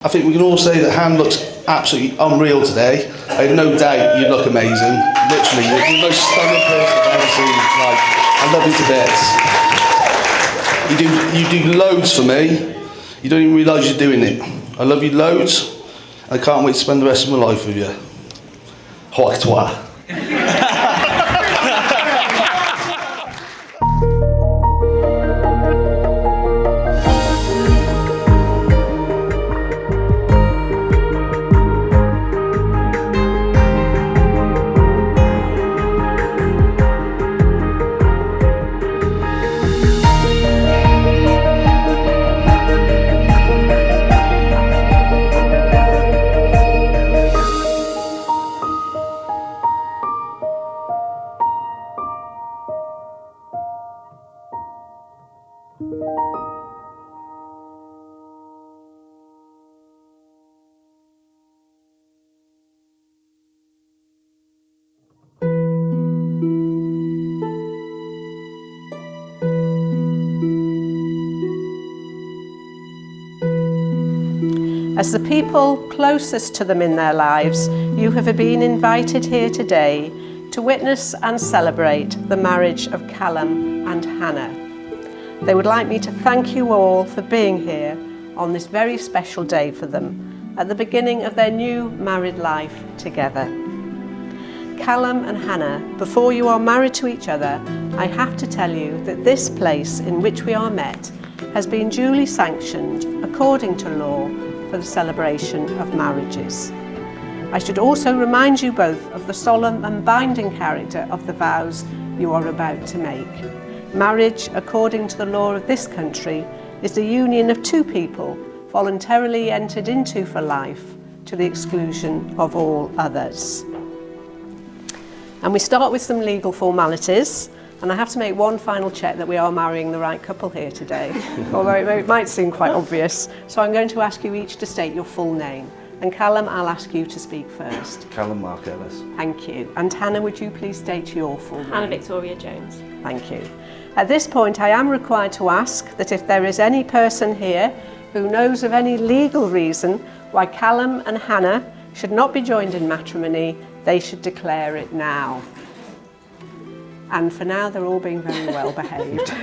I think we can all say that Han looks absolutely unreal today. I have no doubt you look amazing. Literally, you're the most stunning person I've ever seen. Like, I love you to bits. You do loads for me. You don't even realise you're doing it. I love you loads. I can't wait to spend the rest of my life with you. Au revoir. As the people closest to them in their lives, you have been invited here today to witness and celebrate the marriage of Callum and Hannah. They would like me to thank you all for being here on this very special day for them, at the beginning of their new married life together. Callum and Hannah, before you are married to each other, I have to tell you that this place in which we are met has been duly sanctioned according to law for the celebration of marriages. I should also remind you both of the solemn and binding character of the vows you are about to make. Marriage, according to the law of this country, is the union of two people voluntarily entered into for life to the exclusion of all others. And we start with some legal formalities. And I have to make one final check that we are marrying the right couple here today, although it might seem quite obvious. So I'm going to ask you each to state your full name. And Callum, I'll ask you to speak first. Callum Mark Ellis. Thank you. And Hannah, would you please state your full name? Hannah Victoria Jones. Thank you. At this point, I am required to ask that if there is any person here who knows of any legal reason why Callum and Hannah should not be joined in matrimony, they should declare it now. And for now, they're all being very well behaved.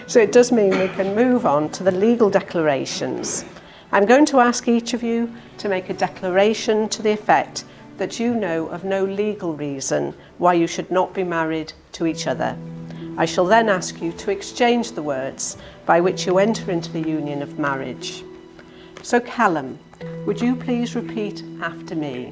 So it does mean we can move on to the legal declarations. I'm going to ask each of you to make a declaration to the effect that you know of no legal reason why you should not be married to each other. I shall then ask you to exchange the words by which you enter into the union of marriage. So Callum, would you please repeat after me?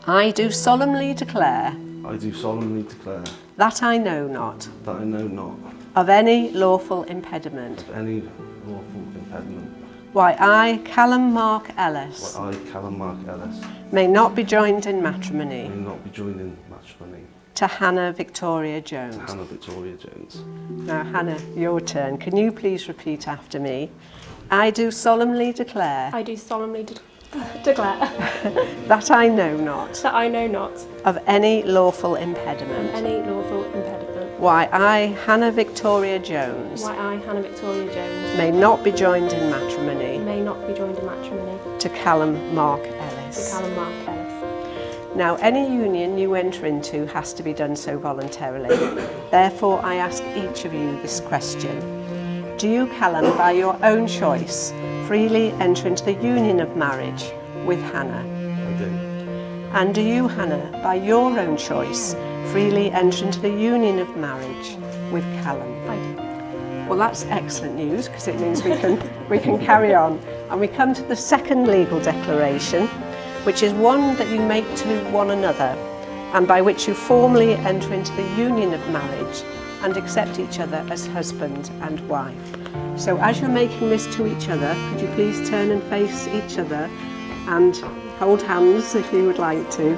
I do solemnly declare I do solemnly declare that I know not that I know not of any lawful impediment of any lawful impediment why I, Callum Mark Ellis, why I, Callum Mark Ellis, may not be joined in matrimony may not be joined in matrimony to Hannah Victoria to Jones. Hannah Victoria Jones. Now Hannah, your turn. Can you please repeat after me? I do solemnly declare I do solemnly declare that I know not that I know not of any lawful impediment any lawful impediment why I, Hannah Victoria Jones, why I, Hannah Victoria Jones, may not be joined in matrimony may not be joined in matrimony to Callum Mark to Ellis. Callum Mark Ellis. Now, any union you enter into has to be done so voluntarily. Therefore, I ask each of you this question. Do you, Callum, by your own choice, freely enter into the union of marriage with Hannah? I do. And do you, Hannah, by your own choice, freely enter into the union of marriage with Callum? I do. Well, that's excellent news because it means we can carry on. And we come to the second legal declaration, which is one that you make to one another and by which you formally enter into the union of marriage and accept each other as husband and wife. So as you're making this to each other, could you please turn and face each other and hold hands if you would like to.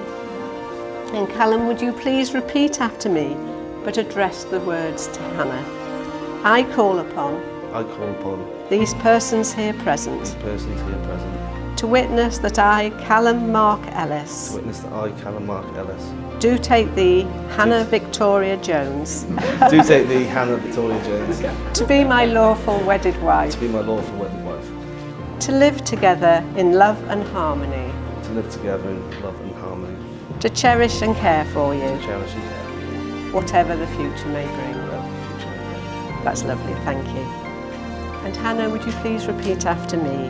And Callum, would you please repeat after me, but address the words to Hannah. I call upon these persons here present to witness that I, Callum Mark Ellis, do take thee, Hannah Victoria Jones, Hannah Victoria Jones, to be my lawful wedded wife, to be my lawful wedded wife, to live together in love and harmony, to live together in love and harmony, to cherish and care for you, to cherish and care for you, whatever the future may bring. whatever the future may bring. That's lovely, thank you. And Hannah, would you please repeat after me?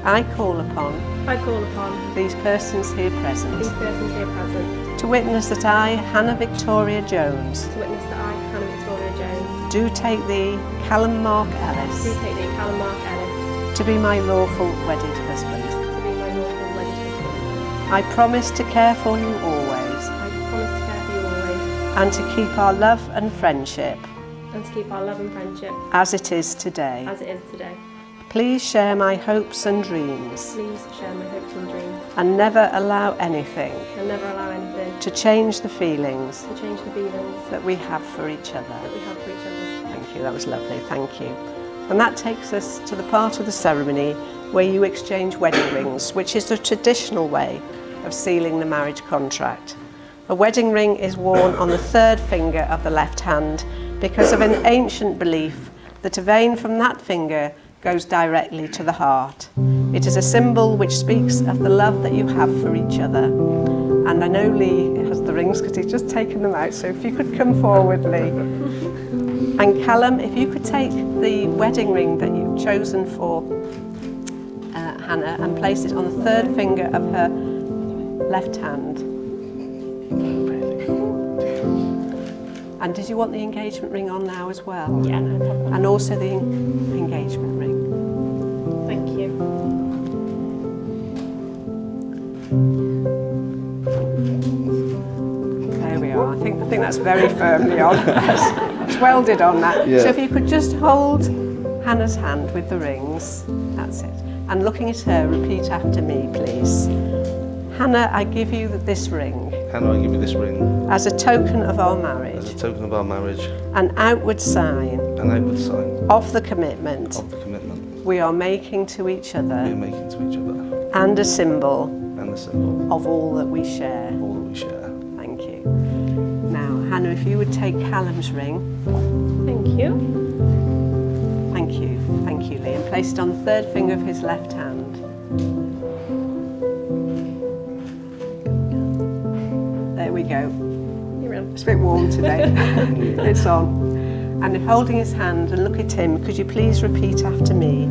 I call upon I call upon these persons here present these persons here present to witness that I, Hannah Victoria Jones, to witness that I, Hannah Victoria Jones, do take thee, Callum Mark do Ellis, take thee, Callum Mark Ellis, to be my lawful wedded husband. to be my lawful wedded husband. I promise to care for you always, I promise to care for you always, and to keep our love and friendship and to keep our love and friendship as it is today. as it is today. Please share my hopes and dreams, Please share my hopes and dreams, and never allow anything and never allow anything to change the feelings to change the feelings that we have for each other. that we have for each other. Thank you, that was lovely, thank you. And that takes us to the part of the ceremony where you exchange wedding rings, which is the traditional way of sealing the marriage contract. A wedding ring is worn on the third finger of the left hand because of an ancient belief that a vein from that finger goes directly to the heart. It is a symbol which speaks of the love that you have for each other. And I know Lee has the rings because he's just taken them out, so if you could come forward, Lee. And Callum, if you could take the wedding ring that you've chosen for Hannah and place it on the third finger of her left hand. And did you want the engagement ring on now as well? Yeah, no problem. And also the engagement ring. Thank you. There we are. I think that's very firmly on. It's welded on that. Yeah. So if you could just hold Hannah's hand with the rings. That's it. And looking at her, repeat after me, please. Hannah, I give you this ring Hannah, I give you this ring as a token of our as marriage, a token of our marriage, an outward sign an outward sign of the commitment of the commitment we are making to each we are other making to each other, and a symbol and the symbol of all that we share. of all that we share. Thank you. Now, Hannah, if you would take Callum's ring. Thank you. Thank you, Lee, and place it on the third finger of his left hand. There we go. You're in. It's a bit warm today. It's on. And holding his hand and look at him, could you please repeat after me?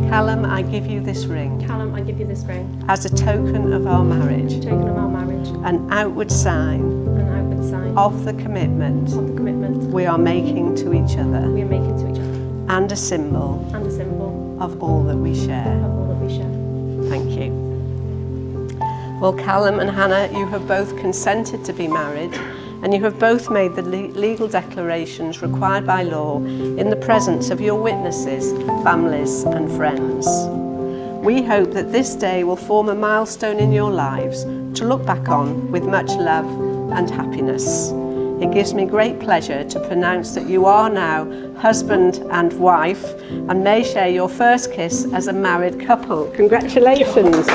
Callum, I give you this ring Callum, I give you this ring as a token of our marriage, token of our marriage, an outward sign an outward sign of the commitment of the commitment we are making to each other, we are making to each other, and a symbol and a symbol of all that we share. of all that we share. Thank you. Well, Callum and Hannah, you have both consented to be married, and you have both made the legal declarations required by law in the presence of your witnesses, families and friends. We hope that this day will form a milestone in your lives to look back on with much love and happiness. It gives me great pleasure to pronounce that you are now husband and wife and may share your first kiss as a married couple. Congratulations.